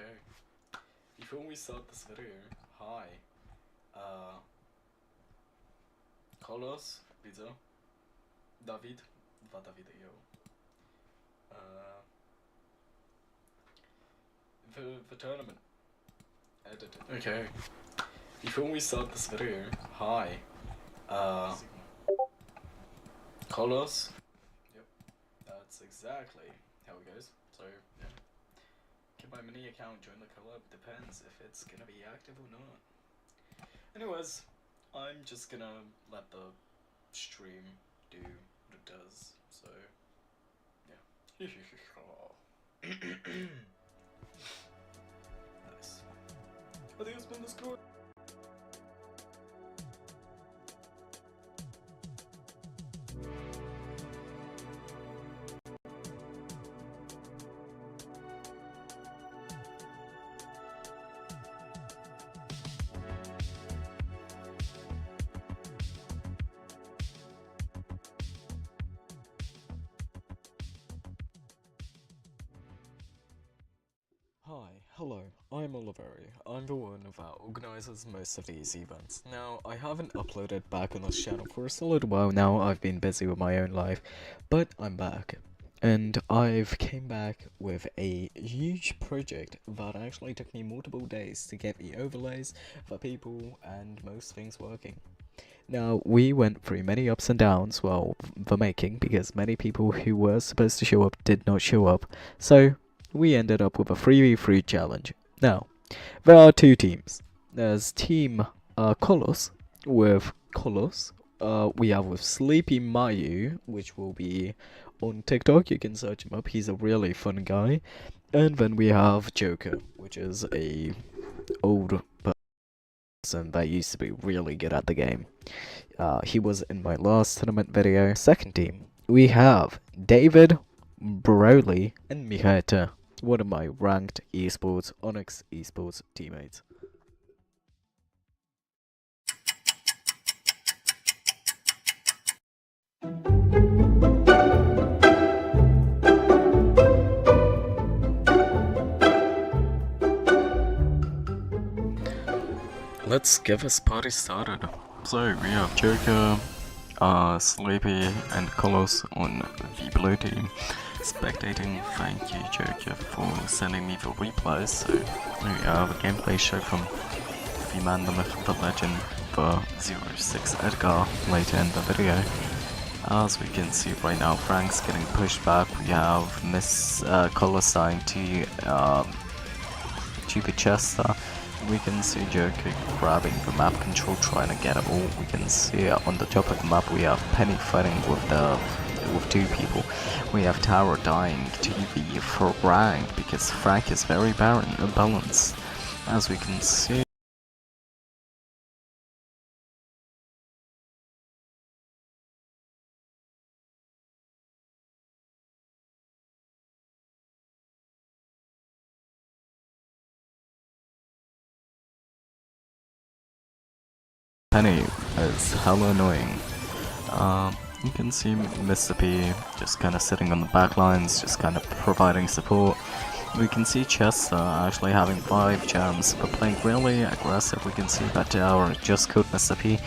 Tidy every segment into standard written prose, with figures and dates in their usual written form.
Okay. Before we start this video, hi. Carlos, widzę. David, dwa Dawidy, yo. The tournament. Edited. Okay. Before we start this video, hi. Carlos. Yep. That's exactly how it goes. So, yeah. Get my mini account, join the collab, depends if it's gonna be active or not. Anyways, I'm just gonna let the stream do what it does, so, yeah. Nice. Adios, Bundesliga. Hi, hello, I'm Oliveri. I'm the one that organizes most of these events. Now, I haven't uploaded back on this channel for a solid while now. I've been busy with my own life, but I'm back. And I've came back with a huge project that actually took me multiple days to get the overlays, the people, and most things working. Now, we went through many ups and downs while the making, because many people who were supposed to show up did not show up, so we ended up with a 3v3 challenge. Now, there are two teams. There's Team Kolos with Kolos. We have with Sleepy Mayu, which will be on TikTok. You can search him up. He's a really fun guy. And then we have Joker, which is a old person that used to be really good at the game. He was in my last tournament video. Second team, we have David, Broly, and Michaeta, one of my ranked esports, Onyx esports teammates. Let's get this party started. So we have Joker, Sleepy, and Kolos on the blue team. Spectating, thank you Joker for sending me the replays. So we have a gameplay show from the man, the myth, the legend, the 06 Edgar later in the video. As we can see right now, Frank's getting pushed back. We have Miss Colosine to the Chester. We can see Joker grabbing the map control, trying to get it all. We can see on the top of the map we have Penny fighting with two people. We have Tower dying to the for rank because Frank is very balanced. As we can see. Penny is hella annoying. You can see Mr. P just kind of sitting on the back lines, just kind of providing support. We can see Chester actually having 5 gems, but playing really aggressive. We can see that Tower just killed Mr. P.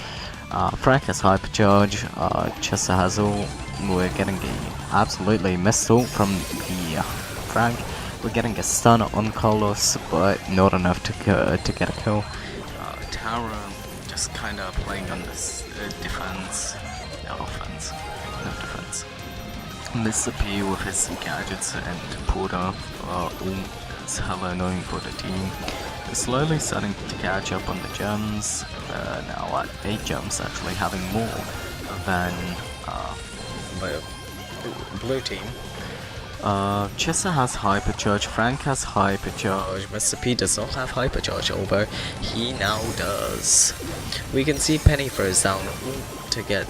Frank has hypercharge, Chester has ult. We're getting a absolutely missed ult from the Frank. We're getting a stun on Carlos, but not enough to get a kill. Tower just kind of playing on this offense. Mr. P with his gadgets and Porter is hella annoying for the team. They're slowly starting to catch up on the gems. Now at 8 gems, actually having more than the blue team. Chester has hypercharge, Frank has hypercharge, Mr. P does not have hypercharge, although he now does. We can see Penny throws down to get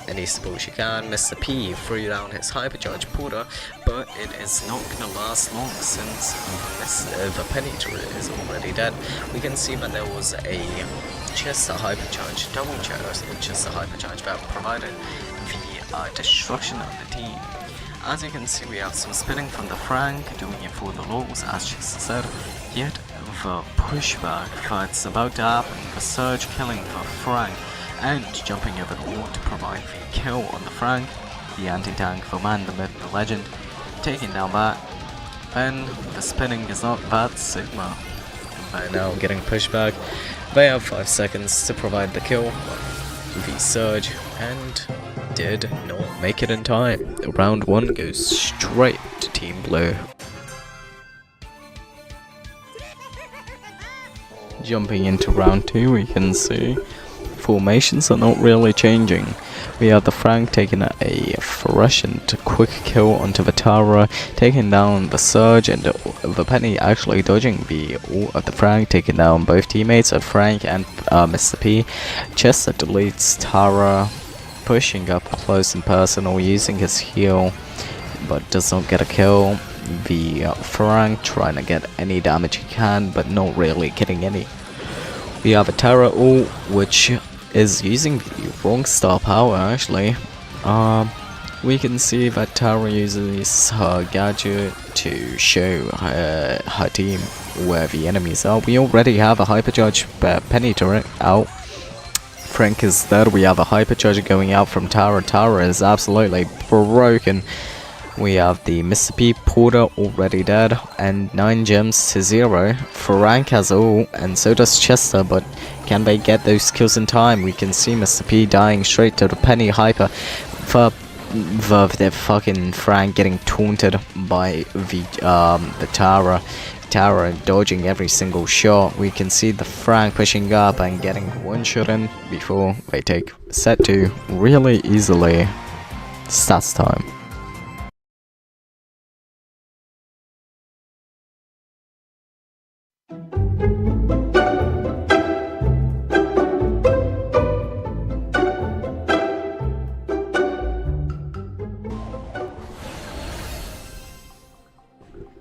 any support she can. Mr. P threw down his hypercharge Porter, but it is not gonna last long since the Penny turret is already dead. We can see that there was a Chester hypercharge, double Chester hypercharge that provided the destruction of the team. As you can see, we have some spinning from the Frank, doing it for the lows, as Chester said. Yet the pushback that's about to happen, the surge killing the Frank, and jumping over the wall to provide the kill on the Frank. The anti-tank for man, the myth, the legend, taking down that. Then the spinning is not that Sigma. By now getting pushback. They have 5 seconds to provide the kill. The surge and did not make it in time. Round 1 goes straight to Team Blue. Jumping into round 2, we can see formations are not really changing. We have the Frank taking a fresh and quick kill onto the Tara, taking down the Surge, and the Penny actually dodging the ult of the Frank, taking down both teammates of Frank and Mr. P. Chester deletes Tara, pushing up close and personal, using his heal, but does not get a kill. The Frank trying to get any damage he can, but not really getting any. We have a Tara ult, which is using the wrong star power actually. We can see that Tara uses her gadget to show her team where the enemies are. We already have a hypercharge Penny turret out. Frank is dead. We have a hypercharge going out from Tara. Tara is absolutely broken. We have the Mr. P Porter already dead, and 9 gems to 0. Frank has all, and so does Chester, but can they get those kills in time? We can see Mr. P dying straight to the Penny Hyper for the fucking Frank getting taunted by the Tara. Tara dodging every single shot. We can see the Frank pushing up and getting one shot in before they take set 2 really easily. Stats time.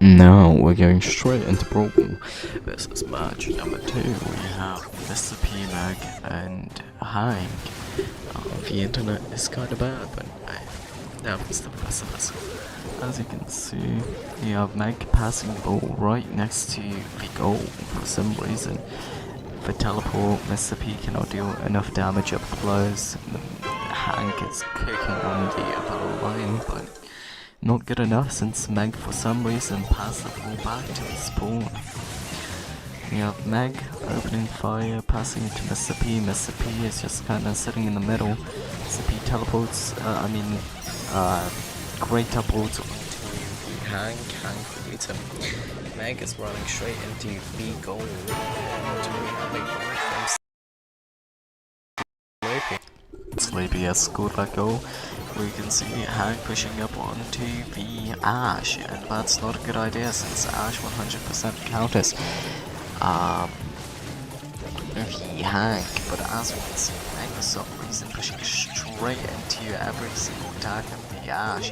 Now we're going straight into Brawl. This is match number 2. We have Mr. P, Meg, and Hank. The internet is kinda bad, but that was the best of us. As you can see, we have Meg passing the ball right next to the goal for some reason. For teleport, Mr. P cannot do enough damage up close. Hank is cooking on the upper line, but not good enough since Meg for some reason passed the ball back to the spawn. We have Meg opening fire, passing to Mr. P. Mr. P is just kinda sitting in the middle. Mr. P teleports, great teleports onto Hank. Hank beats him. Meg is running straight into the goal, and we have a goal from Sleepy. Sleepy has scored that goal. We can see Hank pushing up onto the Ash, and that's not a good idea since Ash 100% counters the Hank, but as we can see, Hank for some reason pushing straight into every single attack of the Ash.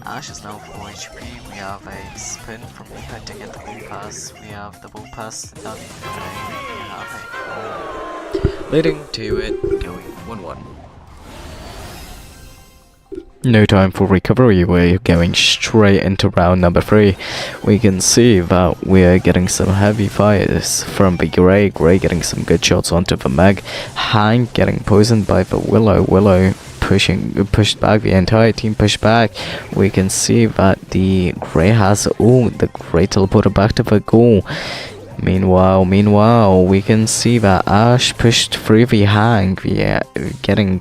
Ash is now 4 HP, we have a spin from Impact to get the ball pass, we have the ball pass done, we have a leading to it, going 1-1. No time for recovery, we're going straight into round number 3. We can see that we're getting some heavy fires from the Grey getting some good shots onto the Meg, Hank getting poisoned by the Willow pushed back, the entire team pushed back. We can see that the Grey has the Grey teleported back to the goal. Meanwhile, we can see that Ash pushed through the Hank, getting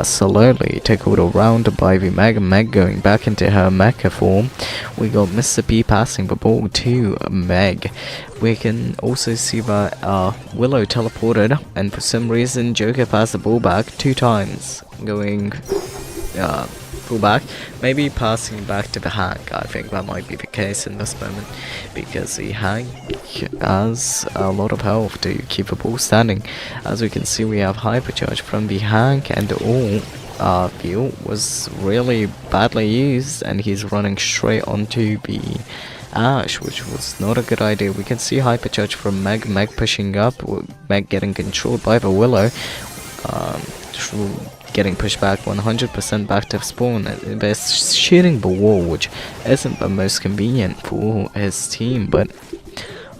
slowly tackled around by the Meg going back into her mecha form. We got Mr. P passing the ball to Meg. We can also see that Willow teleported, and for some reason Joker passed the ball back 2 times, going full back, maybe passing back to the Hank. I think that might be the case in this moment, because the Hank has a lot of health to keep the ball standing. As we can see, we have hypercharge from the Hank, and all the ult was really badly used, and he's running straight onto the Ash, which was not a good idea. We can see hypercharge from Meg pushing up, Meg getting controlled by the Willow. getting pushed back 100% back to spawn. They're shooting the wall, which isn't the most convenient for his team, but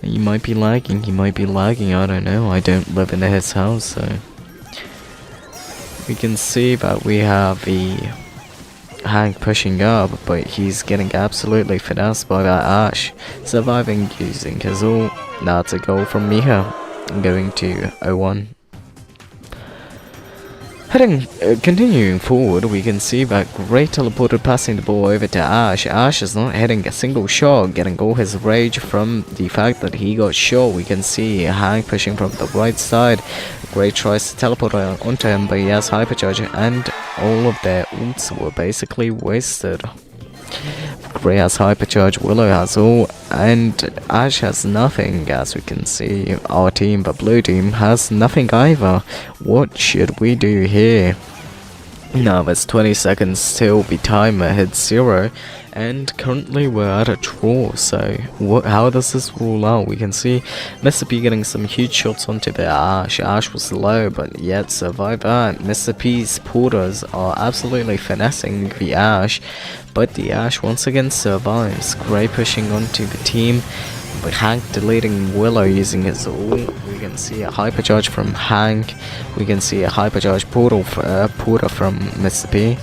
he might be lagging, I don't know. I don't live in his house, so we can see that we have the Hank pushing up, but he's getting absolutely finessed by that Ash, surviving using his ult. That's a goal from Miha, going to 0-1. Continuing forward, we can see that great teleporter passing the ball over to Ash. Ash is not hitting a single shot, getting all his rage from the fact that he got shot. We can see Hank pushing from the right side. Great tries to teleport onto him, but he has hypercharge, and all of their ults were basically wasted. Gray has hypercharge, Willow has all, and Ash has nothing. As we can see, our team, the blue team, has nothing either. What should we do here? Now there's 20 seconds till the timer hits 0, and currently we're at a draw, so how does this roll out? We can see Mr. P getting some huge shots onto the Ash. Ash was low, but yet survived that. Mr. P's porters are absolutely finessing the Ash, but the Ash once again survives. Gray pushing onto the team, but Hank deleting Willow using his ult. We can see a hypercharge from Hank. We can see a hypercharge porter from Mr. P.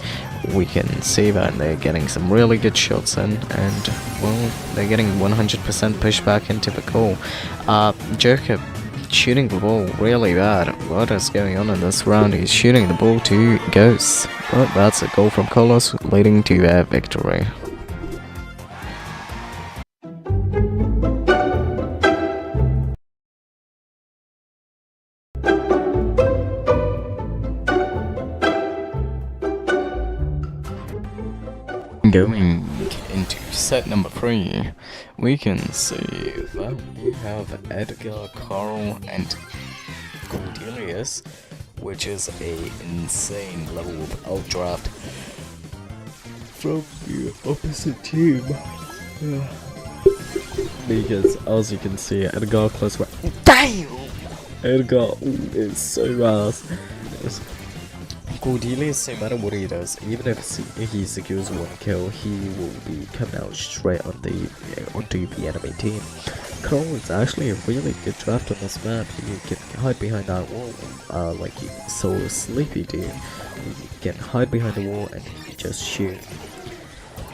We can see that they're getting some really good shots in, and well, they're getting 100% pushback into the goal. Joker shooting the ball really bad. What is going on in this round? He's shooting the ball to Ghost, but that's a goal from Colos, leading to their victory. Going into set number 3, we can see that we have Edgar, Carl, and Cordelius, which is a insane level of outdraft from the opposite team. Because as you can see, Edgar close right. Damn! Edgar is so ass. Cordelius, no matter what he does, even if he secures 1 kill, he will be coming out straight onto the enemy team. Carl is actually a really good draft on this map. You can hide behind that wall, like you saw Sleepy do. You can hide behind the wall and just shoot.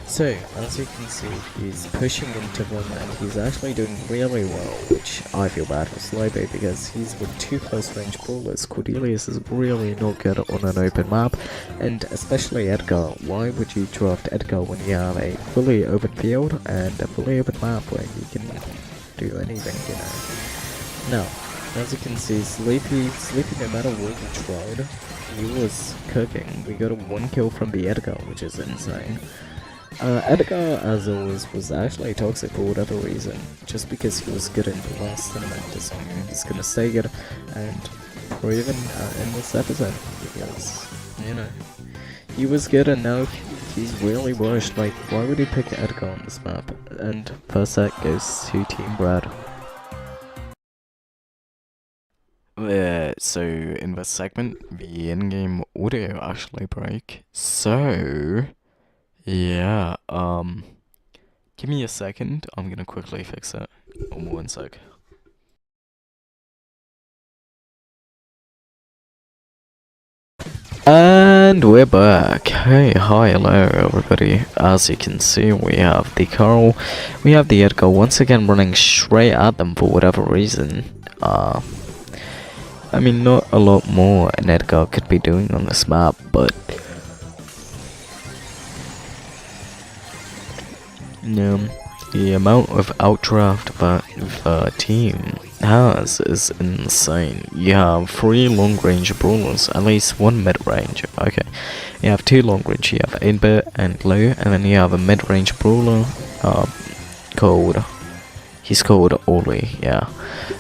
So, as you can see, he's pushing into them and he's actually doing really well, which I feel bad for Slobo because he's with 2 close range brawlers. Cordelius is really not good on an open map, and especially Edgar. Why would you draft Edgar when you have a fully open field and a fully open map where you can do anything, you know? Now, as you can see, Sleepy no matter what he tried, he was cooking. We got a 1 kill from the Edgar, which is insane. Edgar, as always, was actually toxic for whatever reason. Just because he was good in the last tournament doesn't mean he's gonna stay good and proven in this episode. Because, you know, he was good and now he's really washed. Like, why would he pick Edgar on this map? And first set goes to Team Brad. So in this segment, the in-game audio actually broke. So yeah, give me a second, I'm gonna quickly fix it. 1 sec. And we're back. Hey, hi, hello everybody. As you can see, we have the Carl, we have the Edgar once again running straight at them for whatever reason. I mean, not a lot more an Edgar could be doing on this map, but the amount of outdraft that the team has is insane. You have 3 long-range brawlers, at least 1 mid-range. Okay, you have 2 long-range. You have 8-bit and low, and then you have a mid-range brawler he's called Oli. Yeah,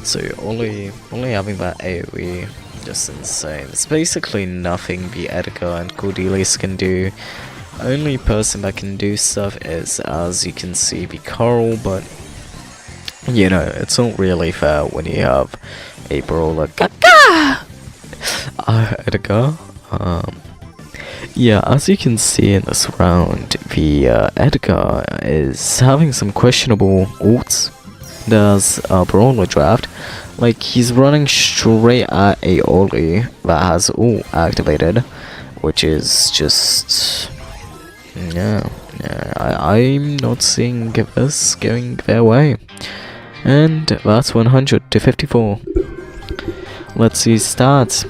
so Oli having that AoE, just insane. It's basically nothing the Edgar and Cordelius can do. Only person that can do stuff is, as you can see, the Carl, but you know, it's not really fair when you have a brawler Edgar. Yeah, as you can see in this round, the Edgar is having some questionable ults. There's a Brawler draft. Like, he's running straight at a Oli that has ult activated, which is just... I'm not seeing this going their way. And that's 100 to 54. Let's see stats.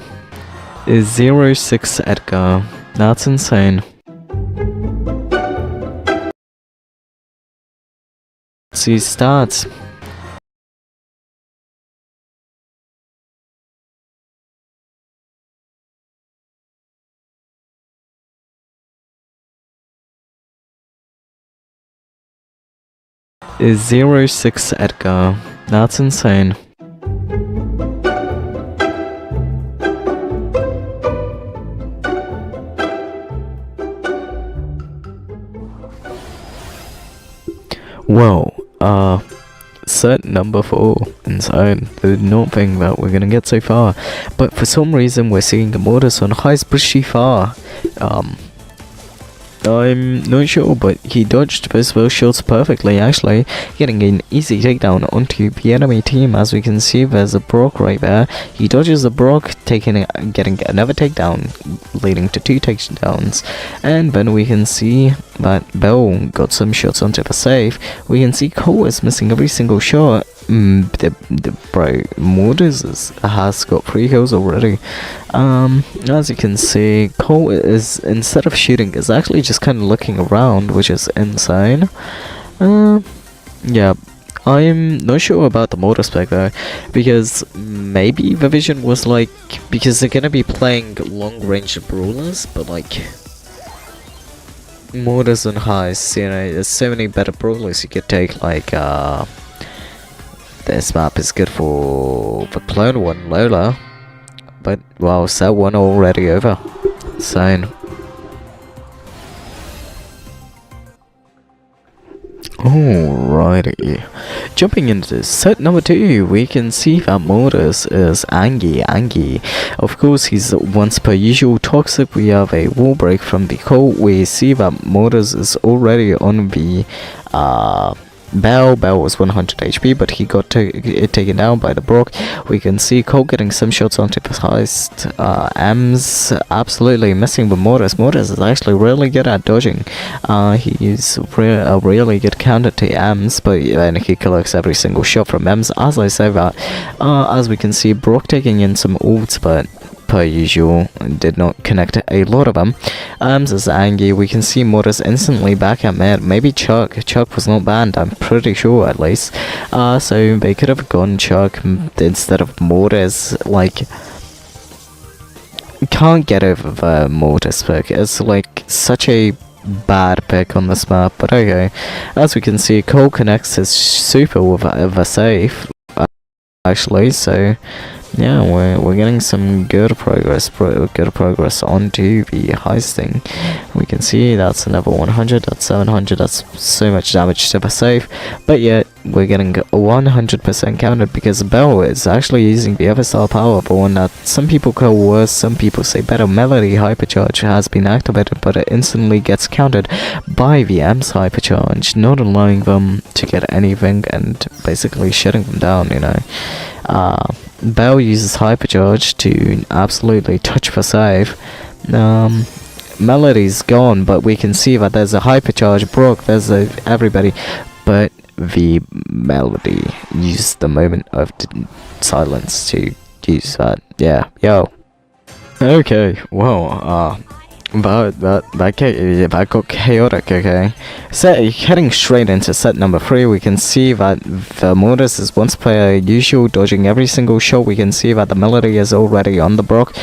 Is 06 Edgar. That's insane. Let's see stats. Is 06 Edgar. That's insane. Whoa, set number 4, insane. Did not think that we're gonna get so far, but for some reason we're seeing Mortis on highs pretty far. I'm not sure, but he dodged both shots perfectly, actually, getting an easy takedown onto the enemy team. As we can see, there's a Brock right there. He dodges the Brock, getting another takedown, leading to 2 takedowns. And then we can see that Bell got some shots onto the save. We can see Cole is missing every single shot. Bro, Mortis has got 3 kills already. As you can see, Cole is, instead of shooting, is actually just kind of looking around, which is insane. Yeah, I'm not sure about the Mortis spec though, because maybe the vision was like, because they're gonna be playing long-range brawlers, but like, Mortis and Heist, you know, there's so many better brawlers you could take, like, this map is good for the clone one, Lola. But, wow, set 1 already over. Insane. Alrighty. Jumping into set number 2, we can see that Mortis is Angie. Of course, he's once per usual toxic. We have a wall break from the Cole. We see that Mortis is already on the Bell was 100 HP, but he got taken down by the Brock. We can see Cole getting some shots onto the Heist. M's absolutely missing the Mortis. Mortis is actually really good at dodging. He's a really good counter to M's, but then he collects every single shot from M's. As I say that, as we can see, Brock taking in some ults, but per usual, did not connect a lot of them. Is Angie. We can see Mortis instantly back at mid. Maybe Chuck. Chuck was not banned, I'm pretty sure at least. So they could have gone Chuck instead of Mortis. Like, can't get over the Mortis pick. It's like such a bad pick on this map, but okay. As we can see, Cole connects his super with the safe, actually, so yeah, we're getting some good progress onto the heisting. We can see that's another 100, that's 700, that's so much damage to the safe, but yet we're getting 100% counted because Bell is actually using the other star power, the one that some people call worse, some people say better. Melody Hypercharge has been activated, but it instantly gets countered by the M's Hypercharge, not allowing them to get anything and basically shutting them down, you know. Bell uses Hypercharge to absolutely touch the save. Melody's gone, but we can see that there's a Hypercharge Brock, there's everybody, but the Melody used the moment of silence to use that. Yeah, yo. Okay, well, that got chaotic, okay. Heading straight into set number 3, we can see that the Mortis is once per usual, dodging every single shot. We can see that the Melody is already on the Brock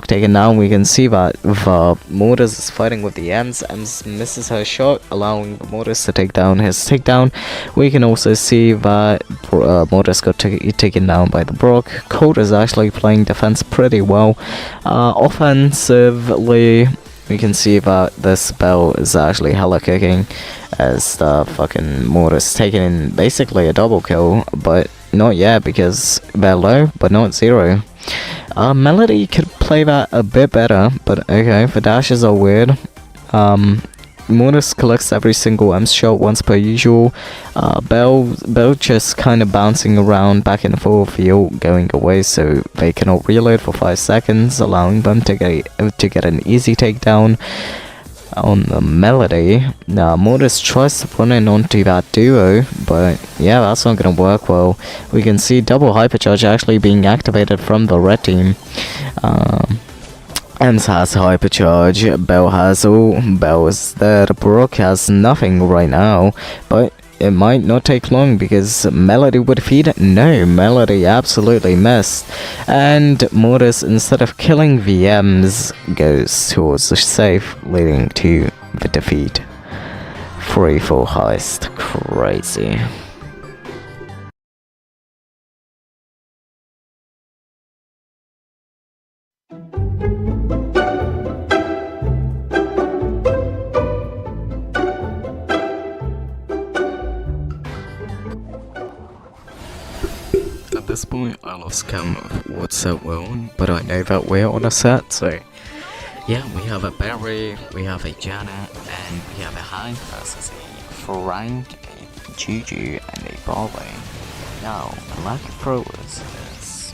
taken down. We can see that the Mortis is fighting with the Ems. Ems misses her shot, allowing the Mortis to take down his takedown. We can also see that Mortis got taken down by the Brock. Cold is actually playing defense pretty well. Offensively, we can see that this Bell is actually hella kicking, as the fucking Mortis taking in basically a double kill, but not yet because they're low, but not 0. Melody could play that a bit better, but okay, the dashes are weird. Mortis collects every single M shot once per usual. Bell just kind of bouncing around back and forth, the ult going away so they cannot reload for 5 seconds, allowing them to get an easy takedown. On the Melody, Mortis tries to run in onto that duo, but yeah, that's not gonna work well. We can see double hypercharge actually being activated from the red team. Ems has hypercharge, Bell has all, Bell is there, Brook has nothing right now, but it might not take long because Melody would feed it. No, Melody absolutely missed. And Mortis, instead of killing VMs, goes towards the safe, leading to the defeat. Free full heist. Crazy. At this point, I lost count of what set we're on, but I know that we're on a set, so yeah, we have a Barry, we have a Janet, and we have a Hank versus a Frank, a Juju, and a Barley. Now, Black Throwers is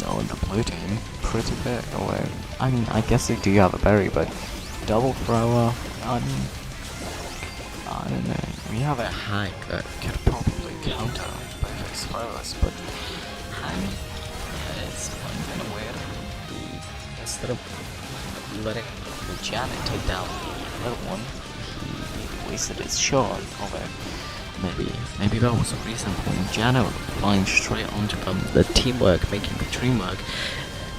on the blue team pretty big, although, I mean, I guess they do have a Barry, but double thrower, I don't know. We have a Hank that could probably counter both his throwers, but Hank is kind of weird. Instead of letting the Janet take down the little one, he wasted his shot, although maybe that was a reason for Janet flying straight onto them. The teamwork making the dream work.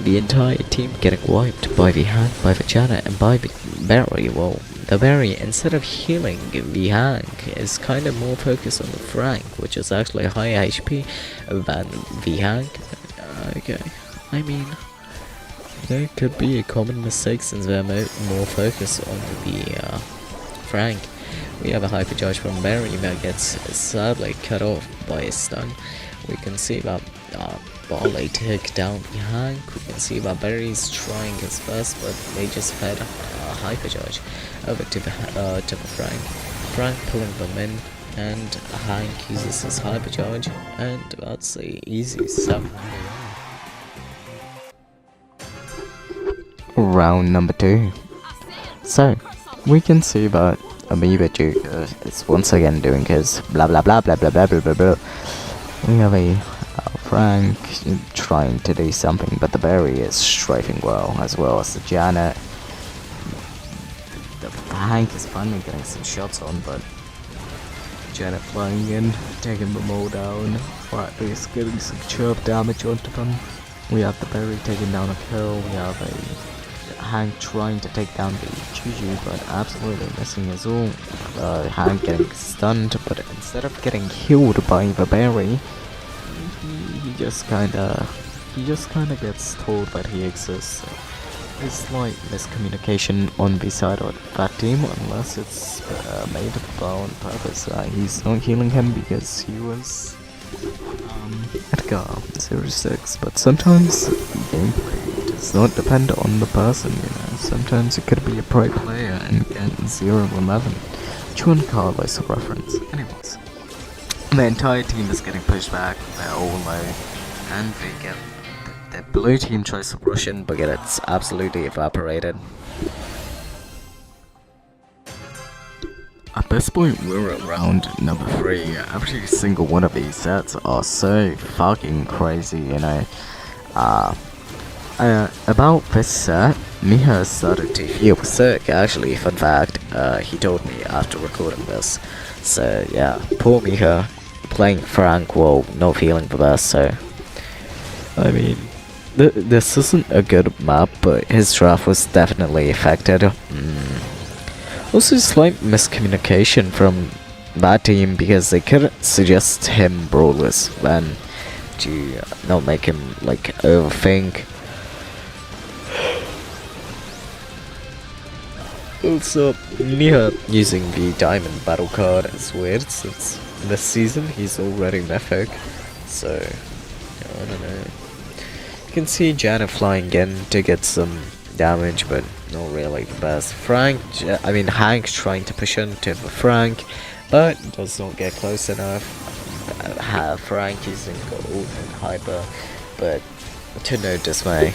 The entire team getting wiped by the Hank, by the Janet, and by the Barry. Well, the Barry, instead of healing the Hank, is kind of more focused on the Frank, which is actually higher HP than the Hank. Okay, I mean, there could be a common mistake since they're more focused on the Frank. We have a hypercharge from Barry that gets sadly cut off by a stun. We can see that Barley took down the Hank. We can see that Barry's trying his best, but they just fed hypercharge over to the Frank. Frank pulling them in, and Hank uses his hypercharge, and that's the easy 7. Round number 2. So, we can see that Amoeba Joker is once again doing his blah blah blah blah blah blah blah blah blah. We have a Frank trying to do something, but the Barry is strafing well, as well as the Janet. The Hank is finally getting some shots on, but Janet flying in, taking them all down, or at least getting some chirp damage onto them. We have the Barry taking down a kill, we have a Hank trying to take down the Juju, but absolutely missing his ult. Hank getting stunned, but instead of getting healed by the Barry, he just kinda gets told that he exists. So it's slight miscommunication on the side of that team, unless it's made on purpose. He's not healing him because he was Edgar 06, but sometimes gameplay does not depend on the person, you know. Sometimes it could be a pro player and get 0-11. Which one Carlos reference? Anyways. The entire team is getting pushed back, they're all low, and they get the blue team tries to rush in, but it's absolutely evaporated. At this point, we're at round number 3. Every single one of these sets are so fucking crazy, you know. About this set, Miha started to feel sick, actually, fun fact. He told me after recording this. So, yeah, poor Miha, playing Frank while not feeling the best, so... I mean, this isn't a good map, but his draft was definitely affected. Also, slight miscommunication from that team, because they could suggest him brawlers then to not make him, like, overthink. Also, Nia using the diamond battle card is weird, since this season he's already mythic, so I don't know. can see Janet flying in to get some damage, but not really the best. Hank trying to push into Frank, but does not get close enough. Have Frank using ult and hyper, but to no dismay.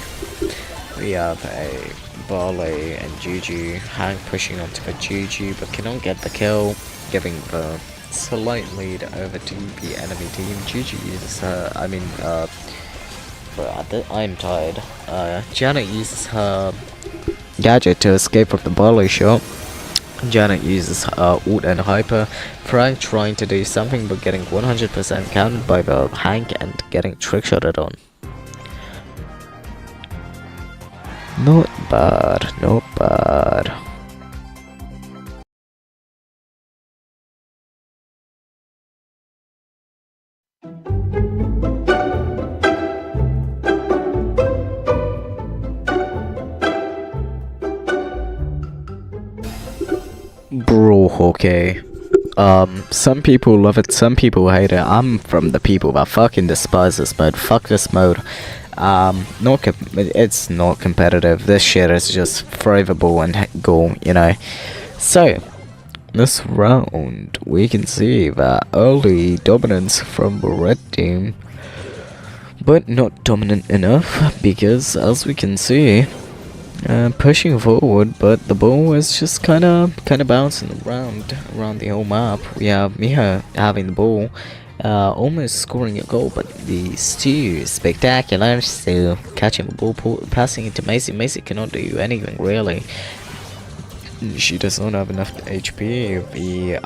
We have a Barley and Juju. Hank pushing onto the Juju, but cannot get the kill, giving the slight lead over to the enemy team. Juju uses her, I'm tired. Janet uses her gadget to escape from the Barley shot. Janet uses ult and hyper. Frank trying to do something but getting 100% counted by the Hank and getting trickshotted on. Not bad, not bad. Brawl hockey. Some people love it, some people hate it. I'm from the people that fucking despise this mode. Fuck this mode. It's not competitive. This shit is just thrivable and go, you know. So, this round, we can see that early dominance from the red team, but not dominant enough because, as we can see, pushing forward, but the ball is just kind of bouncing around the whole map. We have Miha having the ball, almost scoring a goal, but the Stu spectacular, still catching the ball, passing it to Macy. Macy cannot do anything really. She does not have enough HP. The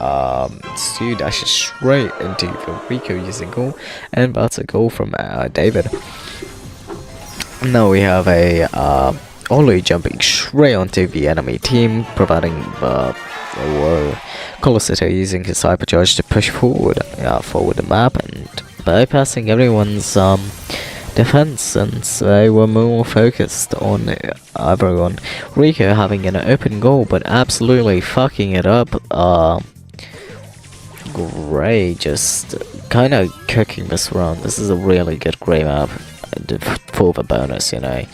Stu dashes straight into the Rico using goal, and that's a goal from David. Now we have a Ollie jumping straight onto the enemy team, providing Colosita using his hypercharge to push forward the map and bypassing everyone's defense, since they were more focused on everyone. Rico having an open goal but absolutely fucking it up. Gray just kind of cooking this round. This is a really good Gray map for the bonus, you know.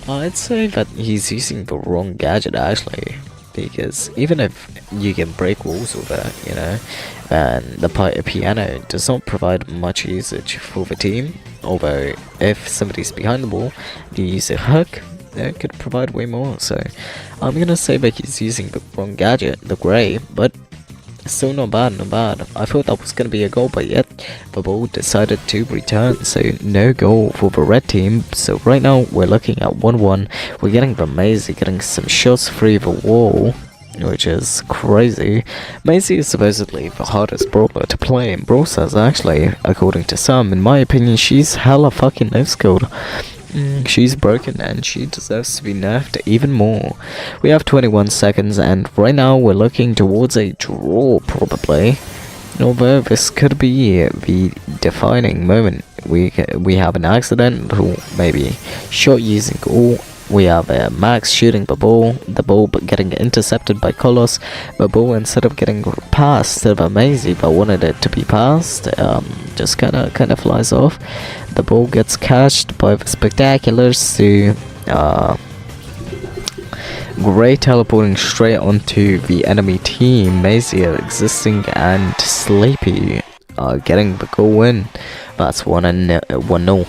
I'd say that he's using the wrong gadget actually, because even if you can break walls with it, you know, and the piano does not provide much usage for the team, although if somebody's behind the ball, you use a hook, it could provide way more. So I'm gonna say that he's using the wrong gadget, the Gray, but still not bad, not bad. I thought that was gonna be a goal, but yet the ball decided to return, so no goal for the red team. So right now we're looking at 1-1. We're getting the Maisie getting some shots through the wall, which is crazy. Maisie is supposedly the hardest brawler to play in Brawl Stars actually, according to some. In my opinion, she's hella fucking no-skilled. She's broken and she deserves to be nerfed even more. We have 21 seconds and right now we're looking towards a draw probably. Although this could be the defining moment. We have an accidental maybe shot using all. We have Max shooting the ball but getting intercepted by Kolos. The ball, instead of getting passed to the Maisie but wanted it to be passed, just kind of flies off. The ball gets catched by the Spectaculars to Gray teleporting straight onto the enemy team. Maisie existing and Sleepy getting the goal win. That's 1-0.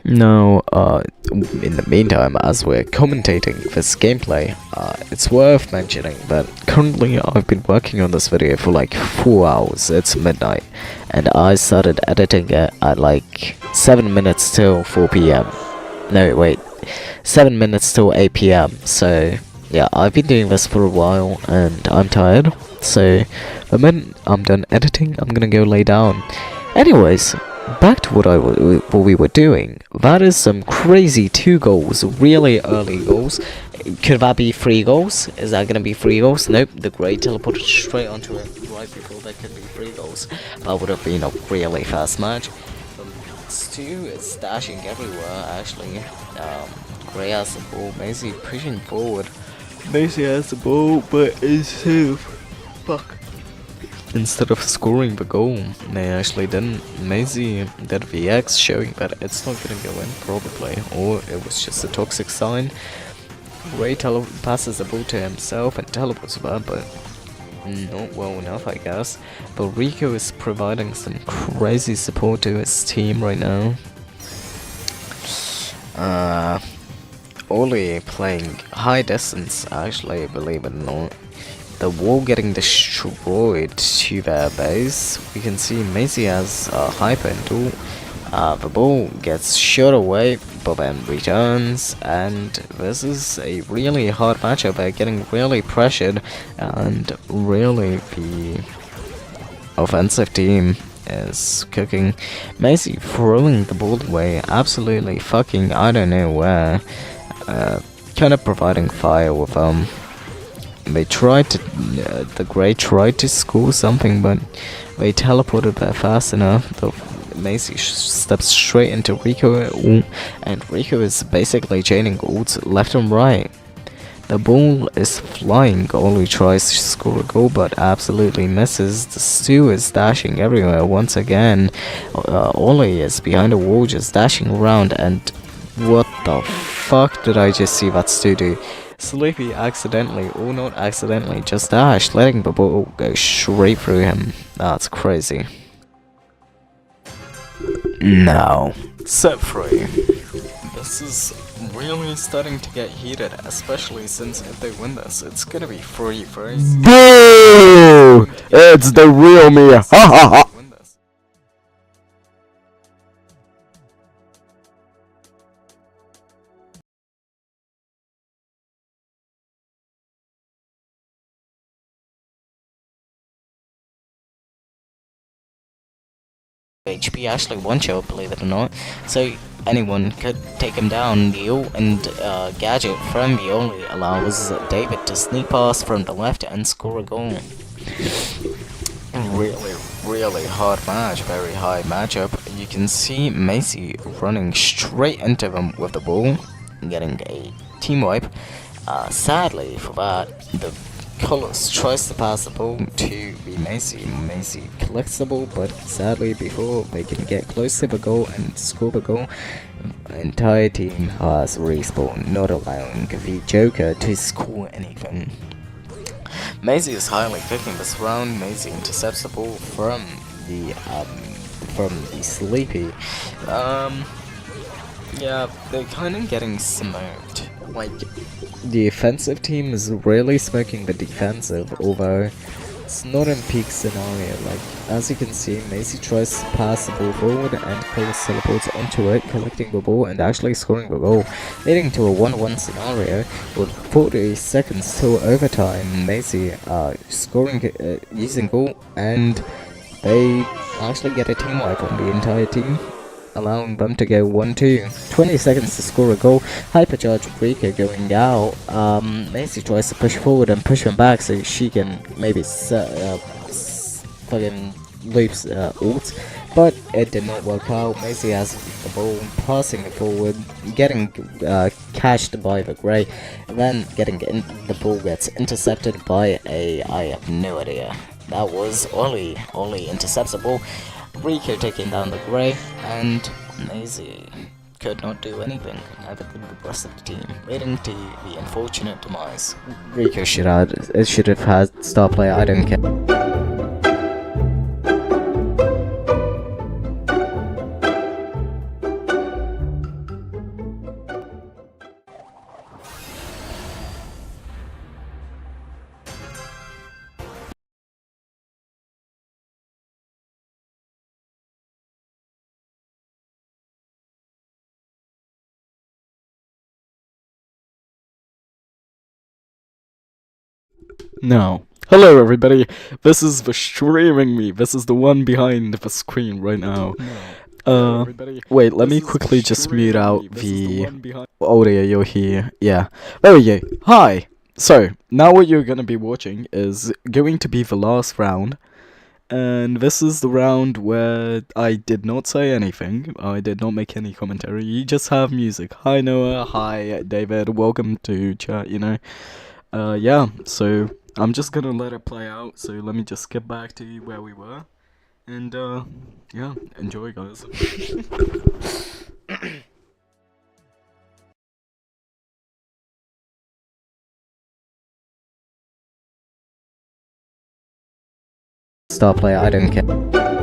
Now, in the meantime, as we're commentating this gameplay, it's worth mentioning that currently I've been working on this video for like 4 hours. It's midnight, and I started editing it at like 7 minutes till 4 PM. No, wait, 7 minutes till 8 PM. So, yeah, I've been doing this for a while, and I'm tired. So, the minute I'm done editing, I'm gonna go lay down. Anyways, back to what we were doing. That is some crazy 2 goals, really early goals. Could that be 3 goals? Is that gonna be 3 goals? Nope, the Gray teleported straight onto it right before there could be 3 goals. That would have been a really fast match. Stu is dashing everywhere actually. Gray has the ball, Maisie pushing forward. Maisie has the ball but is safe. Fuck. instead of scoring the goal, they actually didn't. Maisie did VX, showing that it's not gonna go in, probably, or it was just a toxic sign. Ray passes the ball to himself and teleports that, but not well enough, I guess. But Rico is providing some crazy support to his team right now. Oli playing high distance, actually, believe it or not. The wall getting destroyed to their base. We can see Maisie has a hyper into. The ball gets shot away, but then returns, and this is a really hard matchup. They're getting really pressured, and really the offensive team is cooking. Maisie throwing the ball away, absolutely fucking I don't know where. Kind of providing fire with they tried to, the Grey tried to score something, but they teleported there fast enough. Maisie steps straight into Rico, and Rico is basically chaining ults left and right. The ball is flying. Oli tries to score a goal, but absolutely misses. The Stu is dashing everywhere once again. Oli is behind a wall, just dashing around, and what the fuck did I just see that Stu do? Sleepy accidentally, or not accidentally, just dashed, letting the ball go straight through him. That's crazy. Now, set free. This is really starting to get heated, especially since if they win this, it's gonna be free first. Boo! It's the real me! Ha ha ha! HP actually one shot, believe it or not, so anyone could take him down. The ult and gadget from the only allows David to sneak past from the left and score a goal. Really hard match, very high matchup. You can see Maisie running straight into them with the ball, getting a team wipe. Sadly for that, the Colors tries to pass the ball to be Maisie. Maisie collects the ball, but sadly before they can get close to the goal and score the goal, the entire team has respawned, not allowing the Joker to score anything. Maisie is highly picking this round. Maisie intercepts the ball from the Sleepy. Yeah, they're kind of getting smoked. Like, the offensive team is really smoking the defensive, although it's not in peak scenario. Like, as you can see, Maisie tries to pass the ball forward and Colas teleports onto it, collecting the ball and actually scoring the goal, leading to a 1-1 scenario with 40 seconds till overtime. Maisie scoring using goal, and they actually get a team wipe on the entire team, allowing them to go 1-2. 20 seconds to score a goal. Hypercharge Rika going out. Maisie tries to push forward and push him back so she can maybe fucking loops ult, but it did not work out. Maisie has the ball, passing it forward, getting cashed by the Grey, and then the ball gets intercepted by I have no idea. That was Oli. Oli intercepts the ball. Rico taking down the Grey, and Maisie could not do anything, neither could the rest of the team, leading to the unfortunate demise. Rico should have had star player, I don't care. Now, hello everybody, this is the streaming me, this is the one behind the screen right now. Wait, let me quickly just mute out the audio here, yeah. There we go, hi! So, now what you're gonna be watching is going to be the last round, and this is the round where I did not say anything, I did not make any commentary, you just have music. Hi Noah, hi David, welcome to chat, you know. Yeah, so I'm just gonna let it play out, so let me just skip back to where we were. And, yeah, enjoy, guys. Star player, I don't care.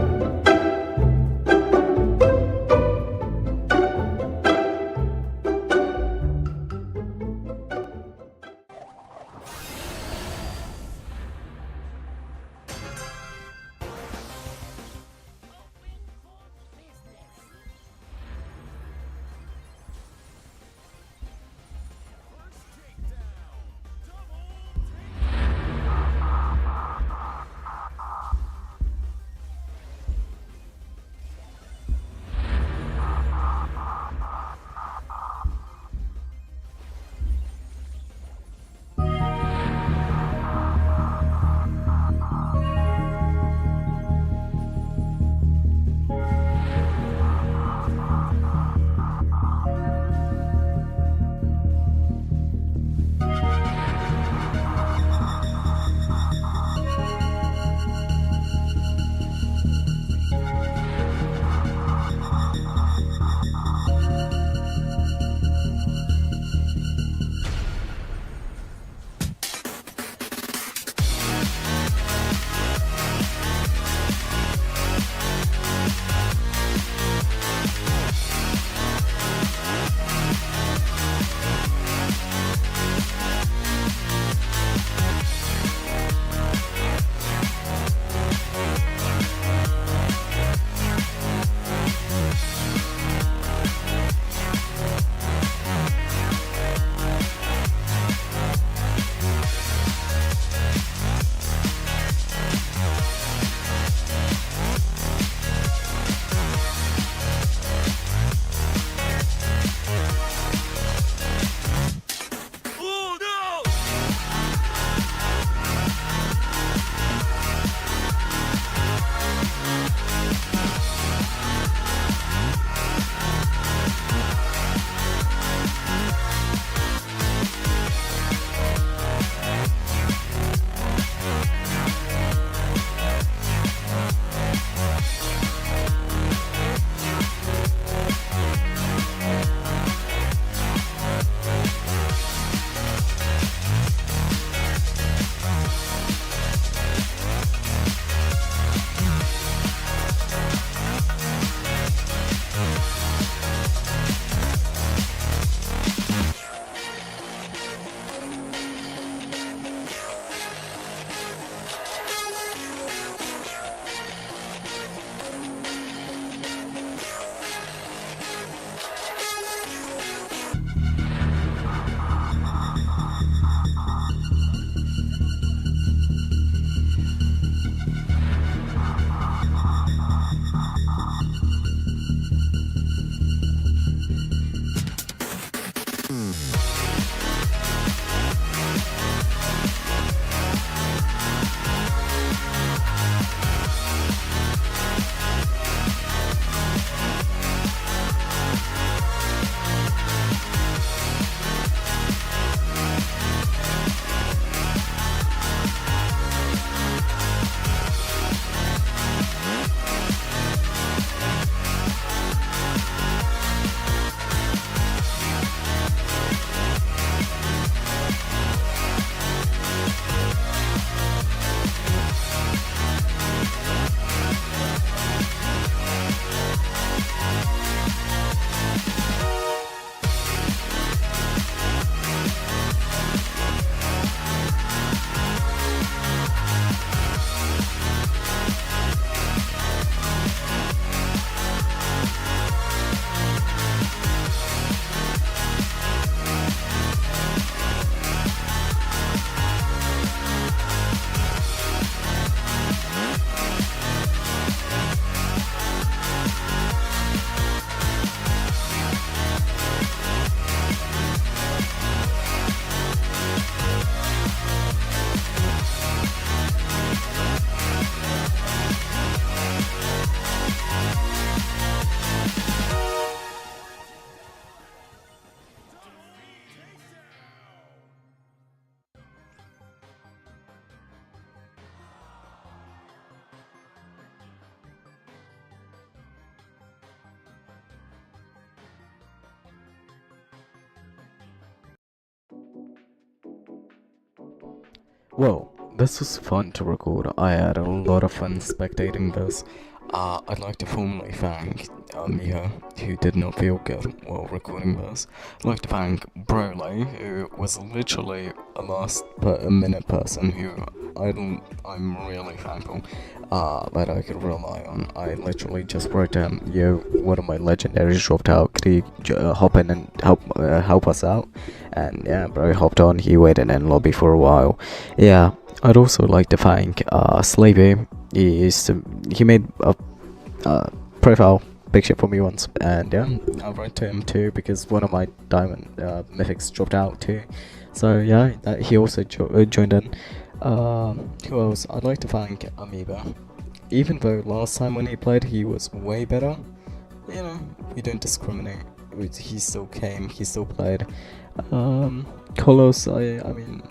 Well, this was fun to record. I had a lot of fun spectating this. I'd like to formally thank Mia, who did not feel good while recording this. I'd like to thank Brawl, who was literally a minute person who I'm really thankful that I could rely on. I literally just wrote down, yo, one of my legendaries dropped out. Could he hop in and help us out? And yeah, bro hopped on. He waited in lobby for a while. Yeah, I'd also like to thank Slavey. He made a profile picture for me once, and yeah, I wrote to him too because one of my diamond mythics dropped out too. So yeah, he also joined in. Who else? I'd like to thank Amoeba. Even though last time when he played he was way better, you know, we don't discriminate. He still came, he still played. Carlos, I mean,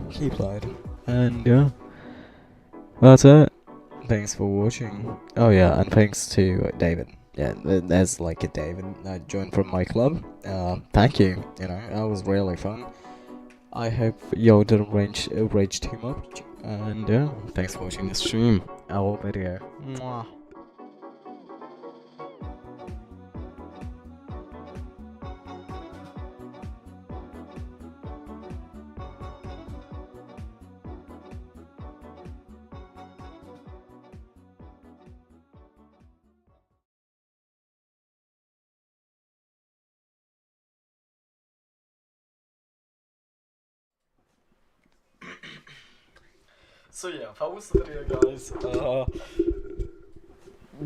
he played, and yeah, that's it. Thanks for watching. Oh yeah, and thanks to David. Yeah, there's like a David that joined from my club. Thank you. You know, that was really fun. I hope y'all didn't rage too much. And yeah, thanks for watching the stream. Our video. Mwah. So yeah, that was the video, guys.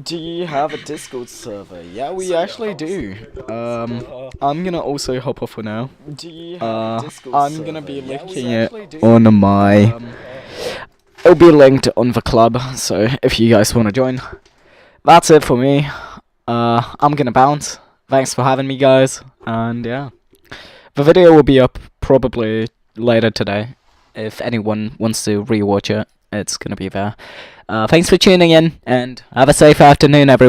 Do you have a Discord server? Yeah, we actually do. I'm gonna also hop off for now. Do you have a Discord server? I'm gonna be linking it on my. It'll be linked on the club, so if you guys wanna join, that's it for me. I'm gonna bounce. Thanks for having me, guys, and yeah, the video will be up probably later today. If anyone wants to rewatch it, it's gonna be there. Thanks for tuning in, and have a safe afternoon, everyone.